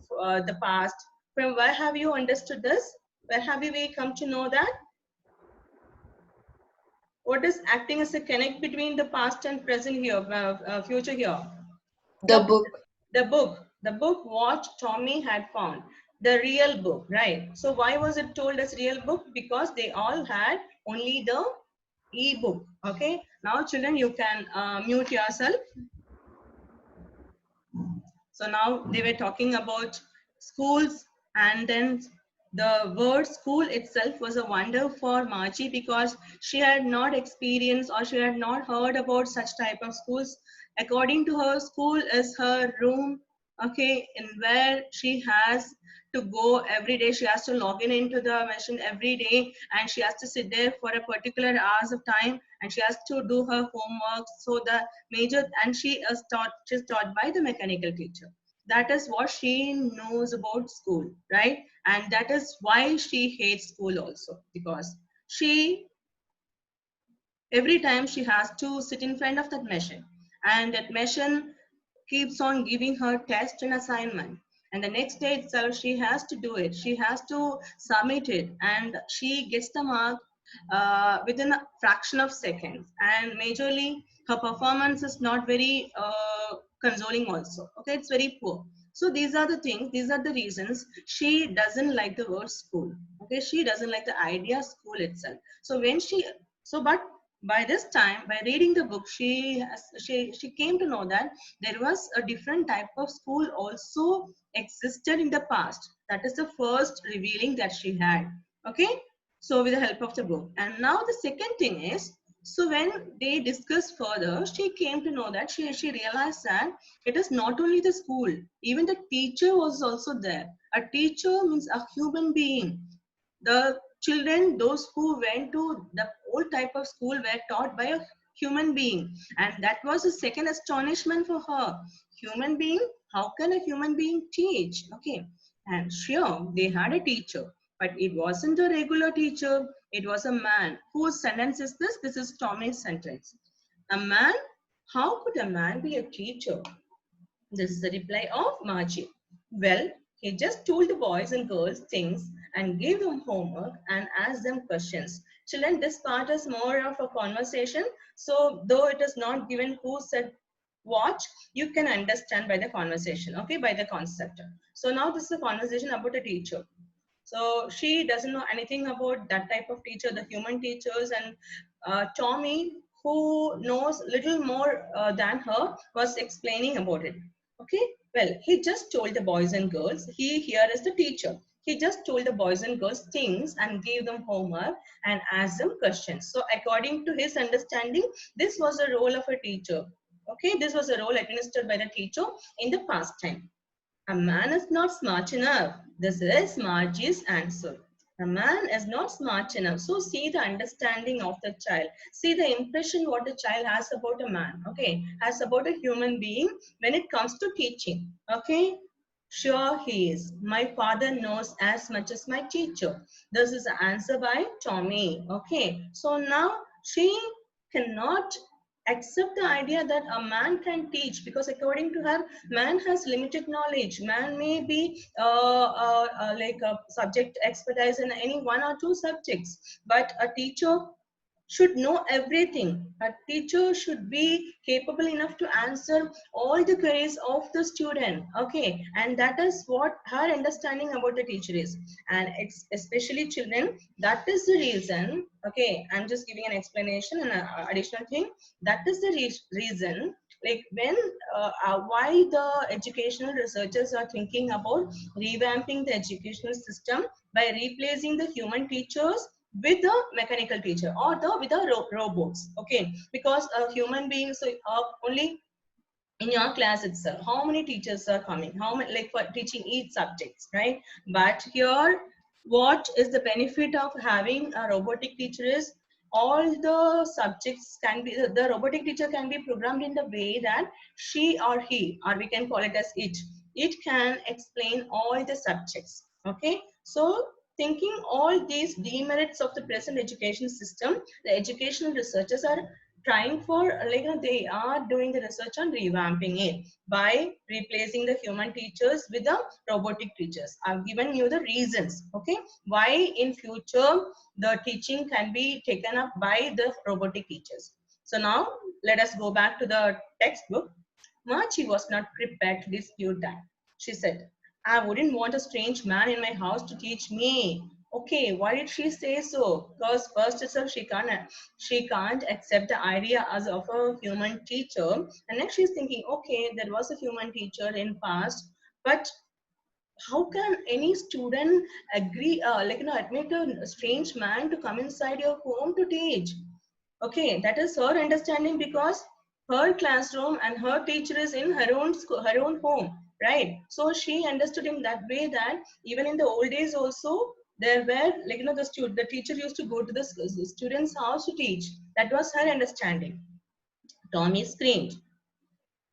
the past. From where have you understood this? Where have we come to know that? What is acting as a connect between the past and present here, future here? The The, book. the book what Tommy had found, the real book, right? So why was it told as real book? Because they all had only the e-book. Okay, now children, you can mute yourself. So now they were talking about schools, and then the word school itself was a wonder for Margie because she had not experienced or she had not heard about such type of schools. According to her, school is her room, okay, in where she has to go every day. She has to log in into the machine every day, and she has to sit there for a particular hours of time, and she has to do her homework. So the major, and she's taught by the mechanical teacher. That is what she knows about school, right? And that is why she hates school also, because she, every time she has to sit in front of that machine, and that machine keeps on giving her test and assignment, and the next day itself she has to do it, she has to submit it, and she gets the mark within a fraction of seconds, and majorly her performance is not very consoling also, okay, it's very poor. So these are the things, these are the reasons she doesn't like the word school, okay, she doesn't like the idea school itself. So when she, so but by this time, by reading the book, she came to know that there was a different type of school also existed in the past. That is the first revealing that she had, okay. So with the help of the book, and now the second thing is, so when they discussed further, she came to know that she realized that it is not only the school, even the teacher was also there. A teacher means a human being. The children, those who went to the old type of school, were taught by a human being, and that was the second astonishment for her. Human being, how can a human being teach? Okay, and sure, they had a teacher, but it wasn't a regular teacher, it was a man. Whose sentence is this? This is Tommy's sentence. A man? How could a man be a teacher? This is the reply of Margie. Well, he just told the boys and girls things and gave them homework and asked them questions. Children, this part is more of a conversation. So, though it is not given who said what, you can understand by the conversation, okay, by the concept. So, now this is a conversation about a teacher. So, she doesn't know anything about that type of teacher, the human teachers, and Tommy, who knows little more than her, was explaining about it. Okay, well, he just told the boys and girls, he here is the teacher. He just told the boys and girls things and gave them homework and asked them questions. So, according to his understanding, this was the role of a teacher. Okay, this was a role administered by the teacher in the past time. A man is not smart enough. This is Margie's answer. A man is not smart enough. So see the understanding of the child. See the impression what the child has about a man. Okay, has about a human being when it comes to teaching. Okay, sure he is. My father knows as much as my teacher. This is the answer by Tommy. Okay, so now she cannot accept the idea that a man can teach, because according to her, man has limited knowledge. Man may be like a subject expertise in any one or two subjects, but a teacher should know everything. A teacher should be capable enough to answer all the queries of the student. Okay, and that is what her understanding about the teacher is. And it's especially children. That is the reason. Okay, I'm just giving an explanation and an additional thing. That is the reason. Like when, why the educational researchers are thinking about revamping the educational system by replacing the human teachers with the mechanical teacher or the with the robots, okay, because a human being, so only in your class itself how many teachers are coming, how many, like for teaching each subjects, right? But here, what is the benefit of having a robotic teacher is all the subjects can be, the robotic teacher can be programmed in the way that she or he, or we can call it as it can explain all the subjects, okay. So thinking all these demerits of the present education system, the educational researchers are trying for, like, they are doing the research on revamping it by replacing the human teachers with the robotic teachers. I've given you the reasons, okay, why in future the teaching can be taken up by the robotic teachers. So now let us go back to the textbook. Marchi was not prepared to dispute that. She said, I wouldn't want a strange man in my house to teach me. Okay, why did she say so? Because first itself she can't accept the idea as of a human teacher. And next she's thinking, okay, there was a human teacher in past, but how can any student agree, admit a strange man to come inside your home to teach? Okay, that is her understanding because her classroom and her teacher is in her own school, her own home, right? So she understood in that way that even in the old days also there were, the teacher used to go to the student's house to teach. That was her understanding. Tommy screamed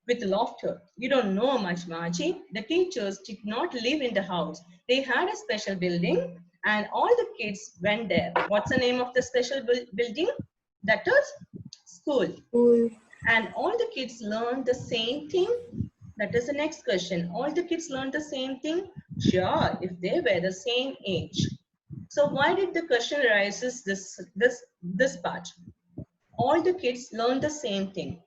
with laughter. You don't know much, Margie. The teachers did not live in the house. They had a special building and all the kids went there. What's the name of the special building? That is school. Cool. And all the kids learned the same thing. That is the next question. All the kids learned the same thing? Sure, if they were the same age. So why did the question arises this part? All the kids learned the same thing.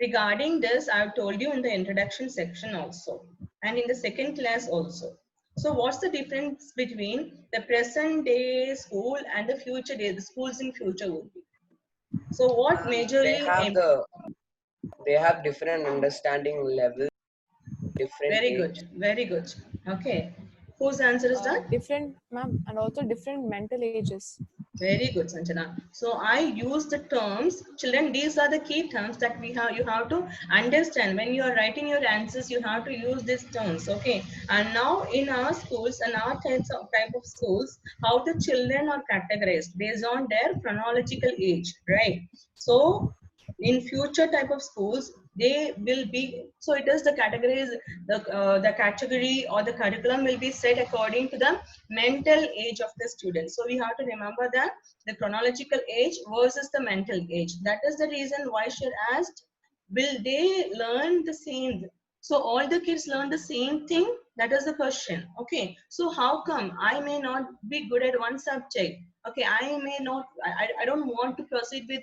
Regarding this, I've told you in the introduction section also, and in the second class also. So what's the difference between the present day school and the future day, the schools in future would be? So what They majorly, have different understanding level, different very age. good, very good. Okay. Whose answer is that? Different, ma'am, and also different mental ages. Very good, Sanjana. So I use the terms, children, these are the key terms that you have to understand. When you are writing your answers, you have to use these terms, okay? And now in our schools and our type of schools, how the children are categorized based on their chronological age, right? So in future type of schools, they will be, so it is the categories, the category or the curriculum will be set according to the mental age of the student. So we have to remember that the chronological age versus the mental age. That is the reason why she asked, will they learn the same? So all the kids learn the same thing? That is the question. Okay. So how come I may not be good at one subject? Okay, I may not, I don't want to proceed with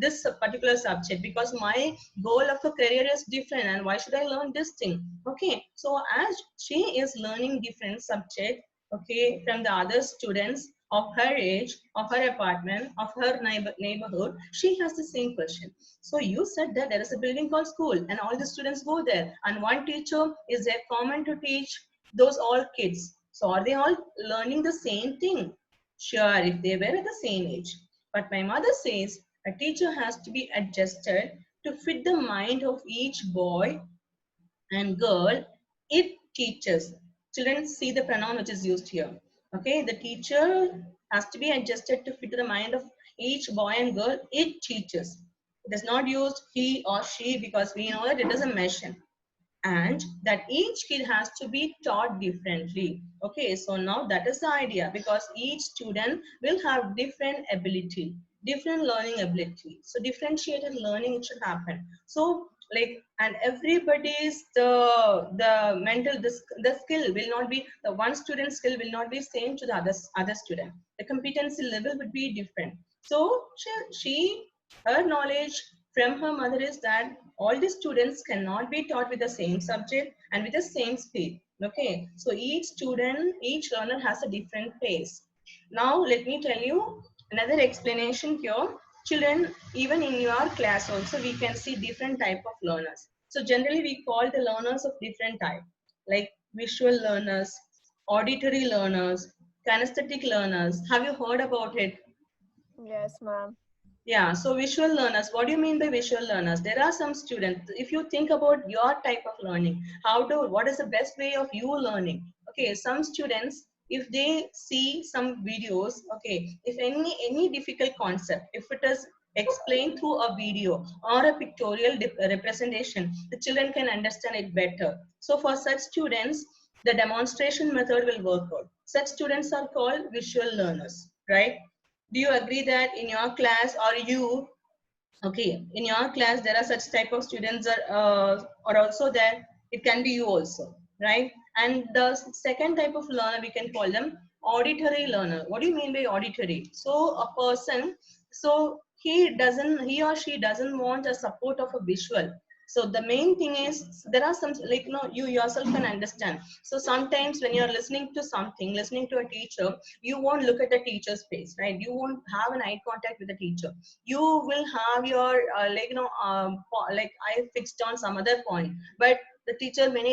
this particular subject because my goal of a career is different, and why should I learn this thing? Okay, so as she is learning different subject, okay, from the other students of her age, of her apartment, of her neighborhood, she has the same question. So you said that there is a building called school and all the students go there and one teacher is there common to teach those all kids. So are they all learning the same thing? Sure, if they were at the same age. But my mother says a teacher has to be adjusted to fit the mind of each boy and girl it teaches. Children, see the pronoun which is used here. Okay, the teacher has to be adjusted to fit the mind of each boy and girl it teaches. It is not used he or she because we know that it doesn't mention, and that each kid has to be taught differently. Okay, so now that is the idea because each student will have different ability, different learning ability. So differentiated learning it should happen. So like, and everybody's the mental the skill will not be, the one student skill will not be same to the other student. The competency level would be different. So she her knowledge from her mother is that all the students cannot be taught with the same subject and with the same speed. Okay, so each student, each learner has a different pace. Now let me tell you another explanation here. Children, even in your class also we can see different type of learners. So generally we call the learners of different type, like visual learners, auditory learners, kinesthetic learners. Have you heard about it? Yes, ma'am. Yeah, so visual learners, what do you mean by visual learners? There are some students, if you think about your type of learning, what is the best way of you learning? Okay, some students, if they see some videos, okay, if any difficult concept, if it is explained through a video or a pictorial representation, the children can understand it better. So for such students, the demonstration method will work out. Such students are called visual learners, right? Do you agree that in your class or you Okay, in your class there are such type of students are also there. It can be you also, right? And the second type of learner, we can call them auditory learner. What do you mean by auditory? So a person, so he or she doesn't want a support of a visual. So the main thing is, there are some, like, you yourself can understand. So sometimes when you're listening to something, listening to a teacher, you won't look at the teacher's face, right? You won't have an eye contact with the teacher. You will have your like I fixed on some other point, but the teacher, many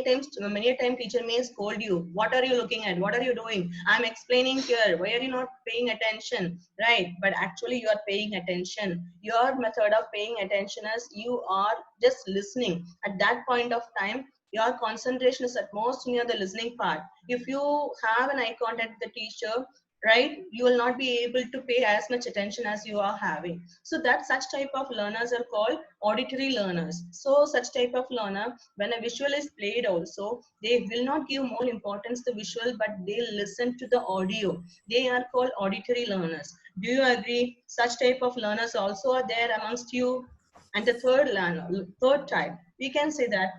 a time teacher may scold you. What are you looking at? What are you doing? I'm explaining here. Why are you not paying attention? Right? But actually you are paying attention. Your method of paying attention is you are just listening. At that point of time, your concentration is at most near the listening part. If you have an eye contact with the teacher, right, you will not be able to pay as much attention as you are having. So that such type of learners are called auditory learners. So such type of learner, when a visual is played also, they will not give more importance to visual, but they listen to the audio. They are called auditory learners. Do you agree? Such type of learners also are there amongst you. And the third type, we can say that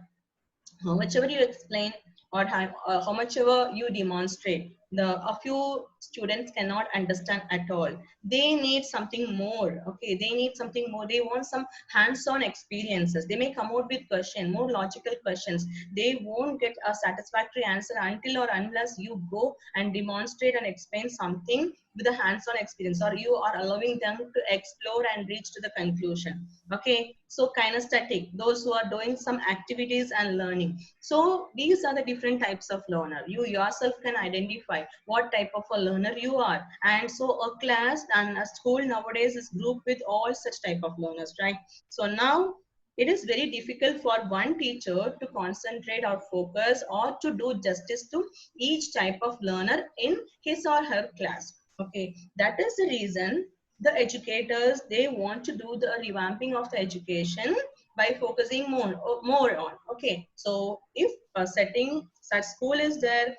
how much ever you explain, or how much ever you demonstrate, a few students cannot understand at all. They need something more. Okay, they need something more. They want some hands-on experiences. They may come out with more logical questions. They won't get a satisfactory answer until or unless you go and demonstrate and explain something with a hands-on experience, or you are allowing them to explore and reach to the conclusion. Okay, so kinesthetic, those who are doing some activities and learning. So these are the different types of learner. You yourself can identify what type of a learner you are. And so a class and a school nowadays is grouped with all such type of learners, right? So now it is very difficult for one teacher to concentrate or focus or to do justice to each type of learner in his or her class. Okay, that is the reason the educators, they want to do the revamping of the education by focusing more on. Okay, so if a setting such school is there,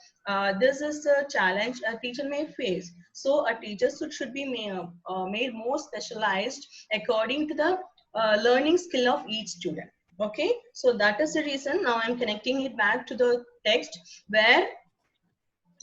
this is a challenge a teacher may face. So a teacher should be made more specialized according to the learning skill of each student. Okay, so that is the reason. Now I'm connecting it back to the text where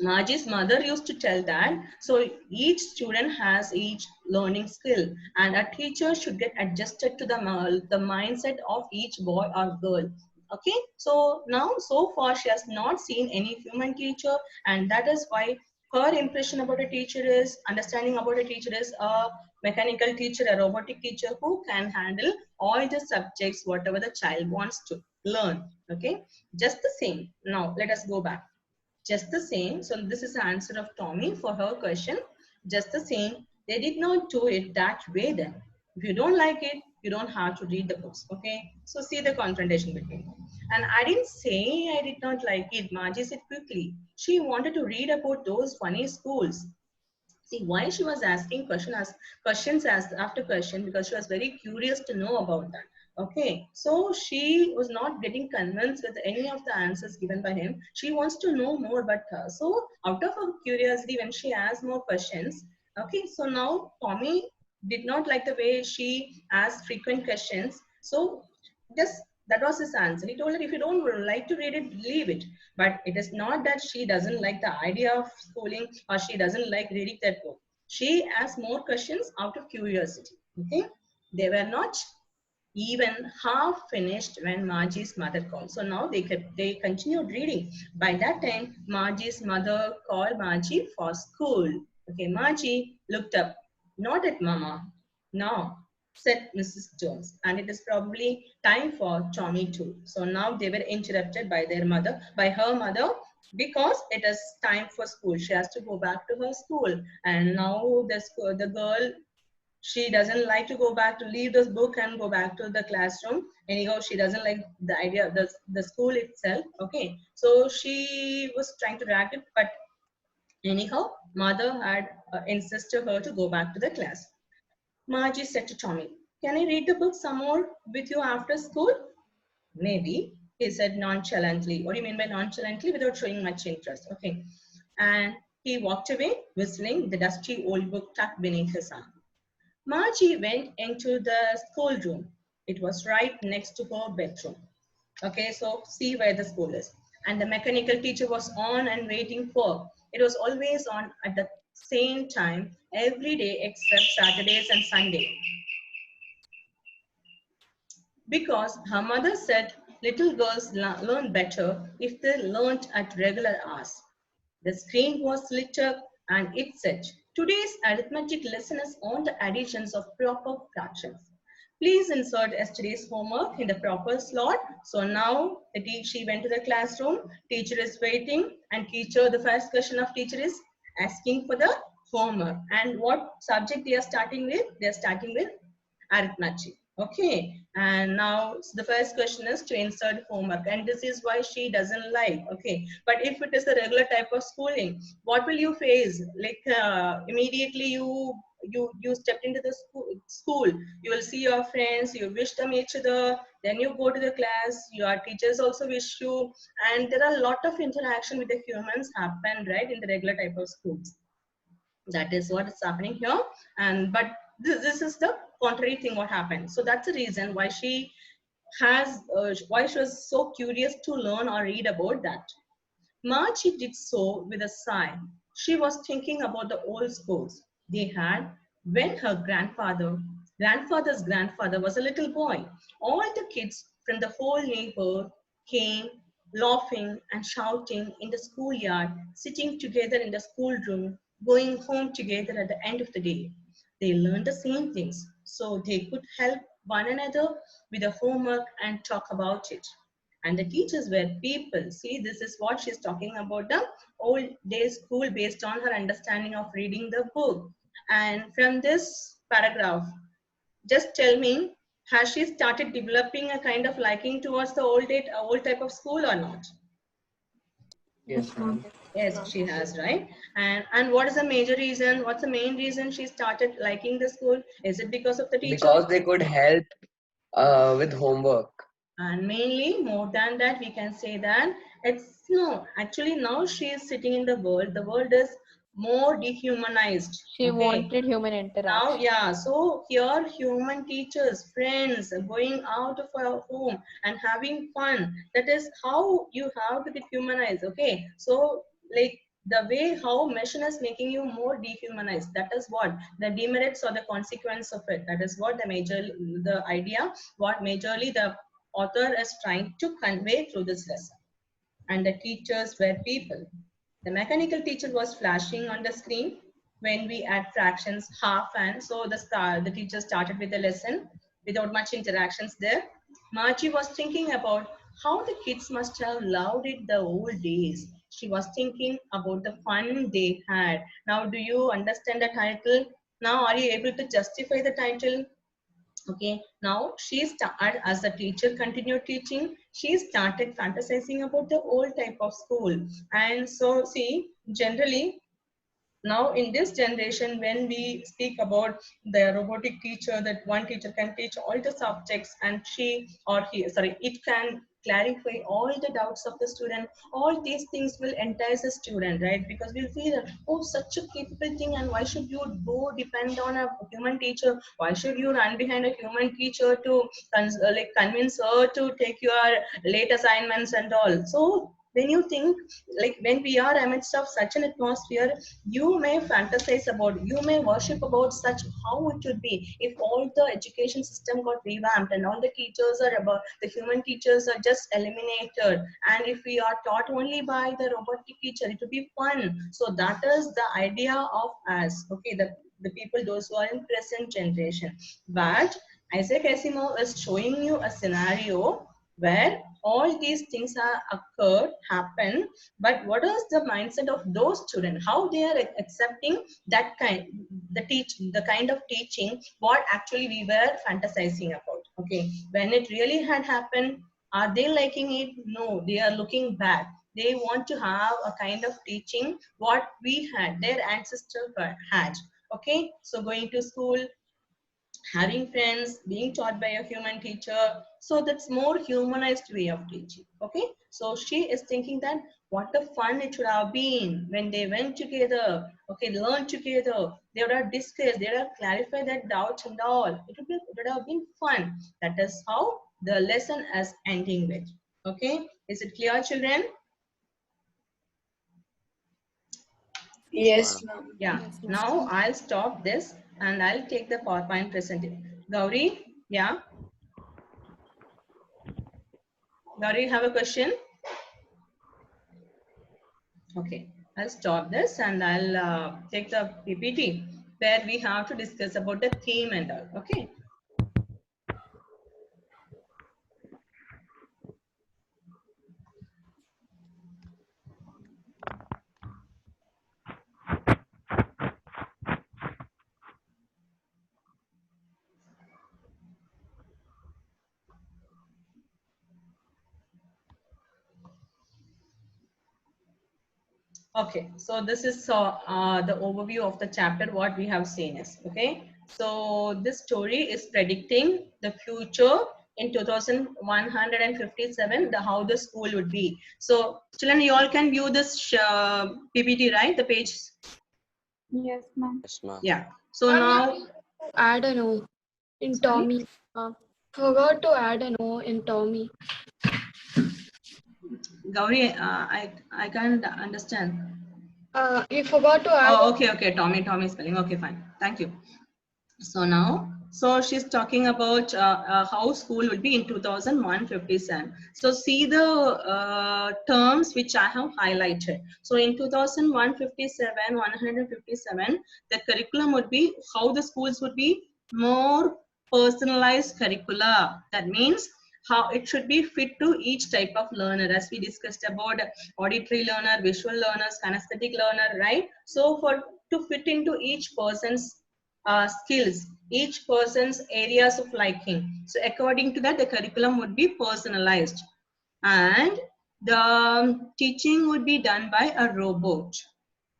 Margie's mother used to tell that, so each student has each learning skill, and a teacher should get adjusted to the mindset of each boy or girl. Okay, so now so far she has not seen any human teacher, and that is why her impression about a teacher is, understanding about a teacher is a mechanical teacher, a robotic teacher who can handle all the subjects, whatever the child wants to learn. Okay, just the same. Now let us go back. Just the same, so this is the answer of Tommy for her question. Just the same, they did not do it that way then. If you don't like it, you don't have to read the books, okay? So see the confrontation between them. And I didn't say I did not like it. Margie said quickly. She wanted to read about those funny schools. See why she was asking questions as after question, because she was very curious to know about that. Okay, so she was not getting convinced with any of the answers given by him. She wants to know more about her. So out of her curiosity, when she asked more questions, okay, so now Tommy did not like the way she asked frequent questions. So just that was his answer. He told her, if you don't like to read it, leave it. But it is not that she doesn't like the idea of schooling or she doesn't like reading that book. She asked more questions out of curiosity. Okay, they were not even half finished when Margie's mother called. So now they continued reading. By that time, Margie's mother called Margie for school. Okay, Margie looked up, not at Mama. No, said Mrs. Jones, and it is probably time for Tommy too. So now they were interrupted by her mother, because it is time for school. She has to go back to her school, and now the girl, she doesn't like to go back to leave this book and go back to the classroom. Anyhow, she doesn't like the idea of the school itself. Okay, so she was trying to drag it, but anyhow, mother had insisted her to go back to the class. Margie said to Tommy, can I read the book some more with you after school? Maybe, he said nonchalantly. What do you mean by nonchalantly? Without showing much interest. Okay, and he walked away whistling, the dusty old book tucked beneath his arm. Margie went into the schoolroom. It was right next to her bedroom. Okay, so see where the school is. And the mechanical teacher was on and waiting for. It was always on at the same time every day except Saturdays and Sunday. Because her mother said little girls learn better if they learned at regular hours. The screen was lit up and it said, today's arithmetic lesson is on the additions of proper fractions. Please insert yesterday's homework in the proper slot. So now she went to the classroom, teacher is waiting, and teacher, the first question of teacher is asking for the homework. And what subject they are starting with? They are starting with arithmetic. Okay, and now the first question is to insert homework, and this is why she doesn't like. Okay, but if it is a regular type of schooling, what will you face? Like immediately you stepped into the school, you will see your friends, you wish them each other, then you go to the class, your teachers also wish you, and there are a lot of interaction with the humans happen, right, in the regular type of schools. That is what is happening here. And but this is the contrary thing what happened. So that's the reason why she has why she was so curious to learn or read about that. Margie did so with a sigh. She was thinking about the old schools they had when her grandfather's grandfather was a little boy. All the kids from the whole neighborhood came laughing and shouting in the schoolyard, sitting together in the schoolroom, going home together at the end of the day. They learned the same things, so they could help one another with the homework and talk about it. And the teachers were people. See, this is what she's talking about, the old day school based on her understanding of reading the book. And from this paragraph, just tell me, has she started developing a kind of liking towards the old type of school or not? Yes, ma'am. Yes, she has, right? And what is the major reason? What's the main reason she started liking the school? Is it because of the teacher? Because they could help with homework. And mainly, more than that, we can say that it's no, actually, now she is sitting in the world. The world is more dehumanized. She Okay. wanted human Now, interaction. yeah, so here human teachers, friends, going out of our home and having fun. That is how you have to be humanized. Okay. So, like the way how machine is making you more dehumanized, that is what the demerits or the consequence of it. That is what the idea, what majorly the author is trying to convey through this lesson. And the teachers were people. The mechanical teacher was flashing on the screen when we add fractions, half, and so the teacher started with the lesson without much interactions there. Margie was thinking about how the kids must have loved it the old days. She was thinking about the fun they had. Now, do you understand the title? Now, are you able to justify the title? Okay, now she started, as the teacher continued teaching, she started fantasizing about the old type of school. And so see, generally now in this generation, when we speak about the robotic teacher, that one teacher can teach all the subjects and she or he, sorry, it can clarify all the doubts of the student. All these things will entice a student, right? Because we'll feel that, oh, such a capable thing, and why should you go depend on a human teacher? Why should you run behind a human teacher to convince her to take your late assignments and all? So when you think, like when we are amidst of such an atmosphere, you may fantasize about, you may worship about such how it would be if all the education system got revamped and all the teachers are about, the human teachers are just eliminated, and if we are taught only by the robotic teacher, it would be fun. So that is the idea of us, okay, the people, those who are in present generation. But Isaac Asimov is showing you a scenario where all these things are occurred, happen, but what is the mindset of those students, how they are accepting that kind, the kind of teaching what actually we were fantasizing about. Okay, when it really had happened, are they liking it? No, they are looking back. They want to have a kind of teaching what we had, their ancestors had. Okay, so going to school, having friends, being taught by a human teacher, So that's more humanized way of teaching. Okay, so she is thinking that what a fun it should have been when they went together, okay, learned together, they would have discussed, they would have clarified their doubts and all. It would have been fun. That is how the lesson is ending with. Okay, is it clear, children? Yes, ma'am. Yeah, Yes, ma'am. now I'll stop this and I'll take the PowerPoint presentation. Gauri, yeah? Gauri, you have a question? Okay, I'll stop this and I'll take the PPT where we have to discuss about the theme and all. Okay. Okay, so this is the overview of the chapter. What we have seen is, okay. So this story is predicting the future in 2157, the how the school would be. So children, you all can view this PPT, right? The page. Yes, ma'am. Yes, ma'am. Yeah. So now, Add an O in sorry? Tommy. Forgot to add an O in Tommy. Gauri, I can't understand. You forgot to add. Oh, okay. Tommy spelling. Okay, fine. Thank you. So now, so she's talking about how school will be in 2157. So see the terms which I have highlighted. So in 157, the curriculum would be how the schools would be more personalized curricula. That means how it should be fit to each type of learner, as we discussed about auditory learner, visual learners, kinesthetic learner, right? So for to fit into each person's skills, each person's areas of liking. So according to that, the curriculum would be personalized and the teaching would be done by a robot.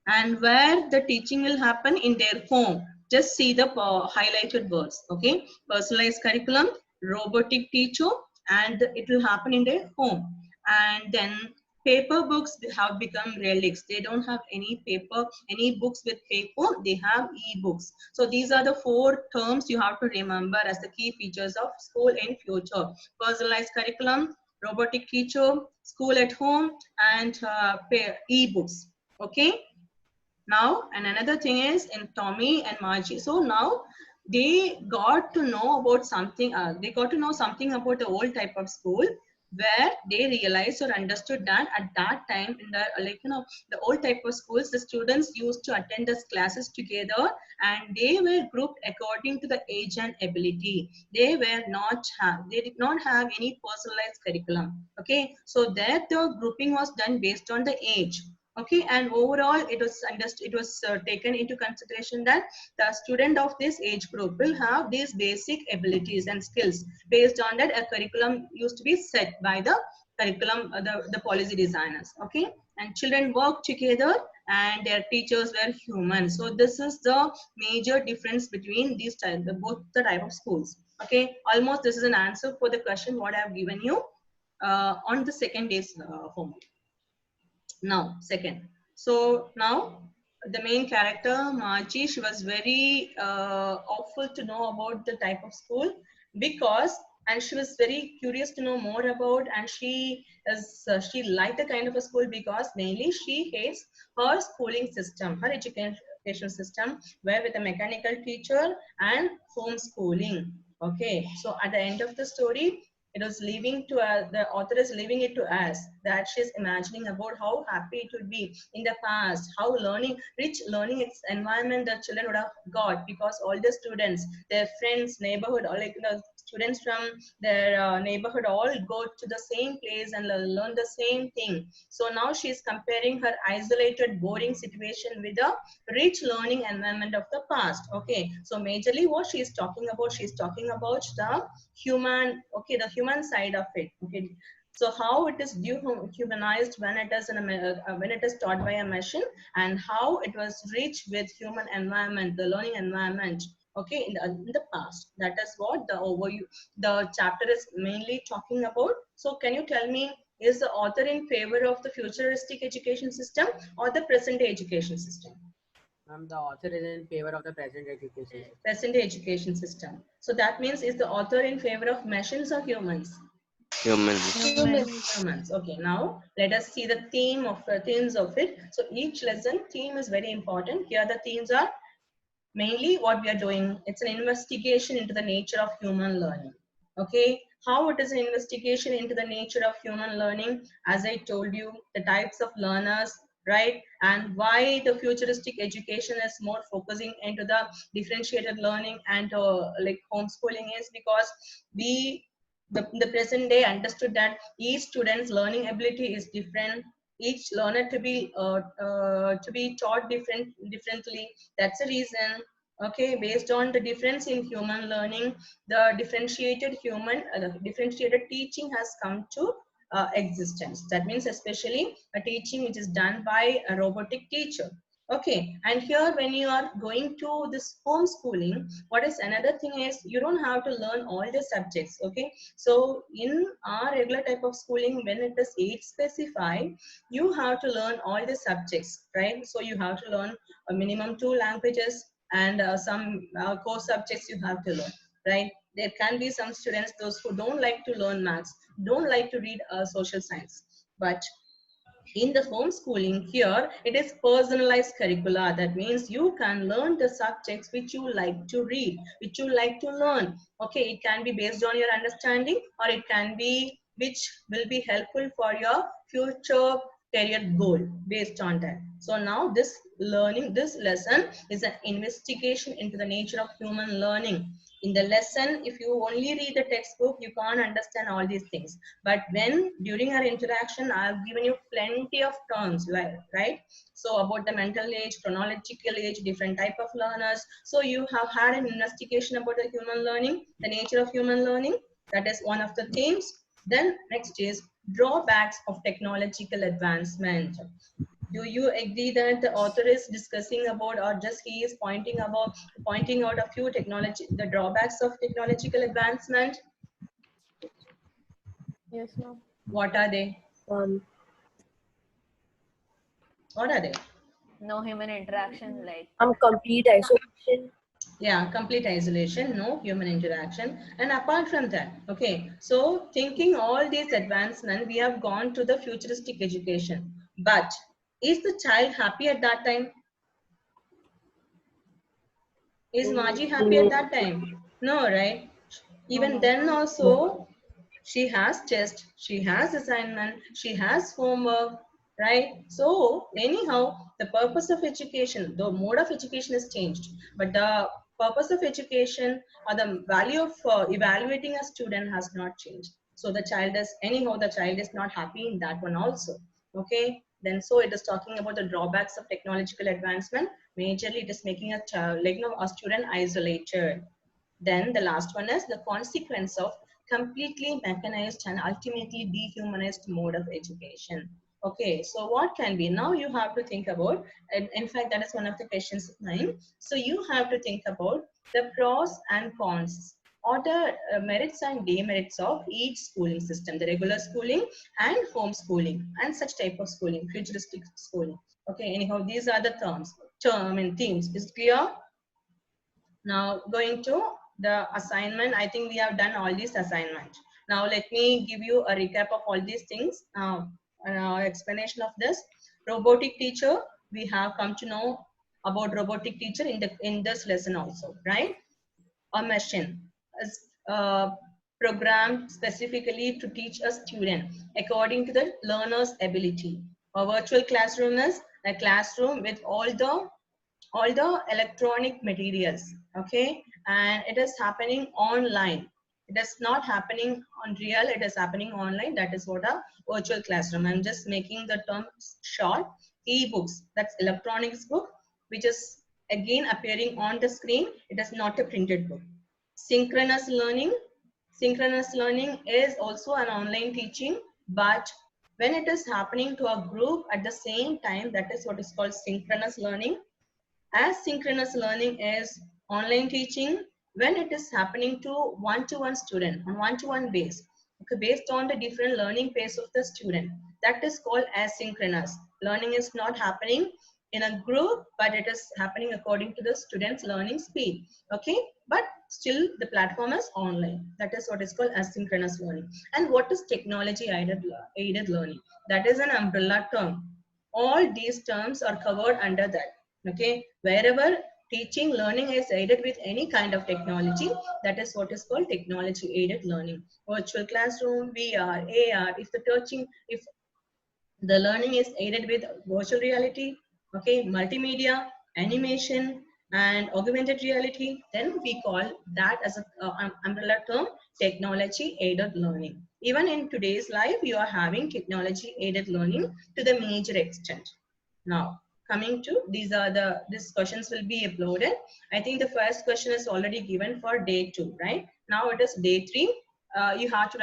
And where the teaching will happen in their home. Just see the highlighted words, okay? Personalized curriculum, robotic teacher, and it will happen in their home. And then paper books have become relics. They don't have any paper, any books with paper, they have e-books. So these are the 4 terms you have to remember as the key features of school in future. Personalized curriculum, robotic teacher, school at home, and e-books, okay? Now, and another thing is in Tommy and Margie. So now they got to know about something. They got to know something about the old type of school where they realized or understood that at that time in the the old type of schools, the students used to attend the classes together and they were grouped according to the age and ability. They did not have any personalized curriculum. Okay, so that the grouping was done based on the age. Okay, and overall it was taken into consideration that the student of this age group will have these basic abilities and skills. Based on that, a curriculum used to be set by the curriculum the policy designers. Okay, and children work together and their teachers were human. So this is the major difference between these both the type of schools. Okay, almost this is an answer for the question what I have given you on the second day's homework. Now, second. So now the main character, Margie, she was very awful to know about the type of school because, and she was very curious to know more about, and she she liked the kind of a school because mainly she hates her schooling system, her education system, where with a mechanical teacher and homeschooling. Okay, so at the end of the story, it was leaving to the author is leaving it to us that she's imagining about how happy it would be in the past, how rich learning environment the children would have got because all the students, their friends, neighborhood, or like the students from their neighborhood all go to the same place and learn the same thing. So now she's comparing her isolated, boring situation with the rich learning environment of the past. Okay, so majorly what she's talking about the human, okay, the human side of it. Okay, so how it is dehumanized when it is when it is taught by a machine, and how it was rich with human environment, the learning environment. okay, in the past. That is what the overview, the chapter is mainly talking about. So can you tell me, is the author in favor of the futuristic education system or the present day education system? The author is in favor of the present education system. Present day education system. So that means, is the author in favor of machines or humans? Humans. Humans. Okay, now let us see the themes of it. So each lesson theme is very important. Here the themes are mainly what we are doing. It's an investigation into the nature of human learning. Okay, how it is an investigation into the nature of human learning? As I told you, the types of learners, right? And why the futuristic education is more focusing into the differentiated learning and like homeschooling is because we the present day understood that each student's learning ability is different, each learner to be taught differently. That's the reason, okay, based on the difference in human learning, the differentiated teaching has come to existence. That means especially a teaching which is done by a robotic teacher. Okay, and here when you are going to this homeschooling, what is another thing is you don't have to learn all the subjects. Okay, so in our regular type of schooling, when it is age specified, you have to learn all the subjects, right? So you have to learn a minimum 2 languages and some core subjects you have to learn, right? There can be some students, those who don't like to learn maths, don't like to read social science, but in the homeschooling here, it is personalized curricula. That means you can learn the subjects which you like to read, which you like to learn. Okay, it can be based on your understanding or it can be which will be helpful for your future career goal based on that. So now this lesson is an investigation into the nature of human learning. In the lesson, if you only read the textbook, you can't understand all these things. But when during our interaction, I've given you plenty of terms, right? So about the mental age, chronological age, different type of learners. So you have had an investigation about the human learning, the nature of human learning. That is one of the themes. Then next is drawbacks of technological advancement. Do you agree that the author is discussing about, or just he is pointing out a few the drawbacks of technological advancement? Yes, ma'am. What are they? What are they? No human interaction, like Complete isolation. Yeah, complete isolation, no human interaction. And apart from that, okay, so thinking all these advancements, we have gone to the futuristic education. But is the child happy at that time? Is Margie happy at that time? No, right? Even then also, she has test, she has assignment, she has homework, right? So anyhow, the purpose of education, the mode of education is changed, but the purpose of education or the value of evaluating a student has not changed. So the child is not happy in that one also. Okay, then so it is talking about the drawbacks of technological advancement. Majorly, it is making a child, a student isolated. Then the last one is the consequence of completely mechanized and ultimately dehumanized mode of education. Okay, so what can be? Now you have to think about, and in fact, that is one of the questions of mine. So you have to think about the pros and cons or the merits and demerits of each schooling system, the regular schooling and homeschooling and such type of schooling, futuristic schooling. Okay, anyhow, these are the themes. Is it clear? Now going to the assignment, I think we have done all these assignments. Now let me give you a recap of all these things. Explanation of this. Robotic teacher, we have come to know about robotic teacher in this lesson also, right? A machine is programmed specifically to teach a student according to the learner's ability. A virtual classroom is a classroom with all the electronic materials, okay, and it is happening online. It is not happening on real, it is happening online. That is what a virtual classroom. I'm just making the term short. E-books, that's electronics book, which is again appearing on the screen. It is not a printed book. Synchronous learning is also an online teaching, but when it is happening to a group at the same time, that is what is called synchronous learning. Asynchronous learning is online teaching when it is happening to one-to-one student on one-to-one base, okay, based on the different learning pace of the student. That is called asynchronous. Learning is not happening in a group, but it is happening according to the student's learning speed. Okay, but still the platform is online. That is what is called asynchronous learning. And what is technology aided learning? That is an umbrella term. All these terms are covered under that. Okay, wherever teaching learning is aided with any kind of technology, that is what is called technology aided learning. Virtual classroom, VR, AR, if the learning is aided with virtual reality, okay, multimedia, animation, and augmented reality, then we call that as a umbrella term, technology aided learning. Even in today's life, you are having technology aided learning to the major extent. Now, coming to these questions will be uploaded. I think the first question is already given for day 2, right? Now it is day 3. You have to write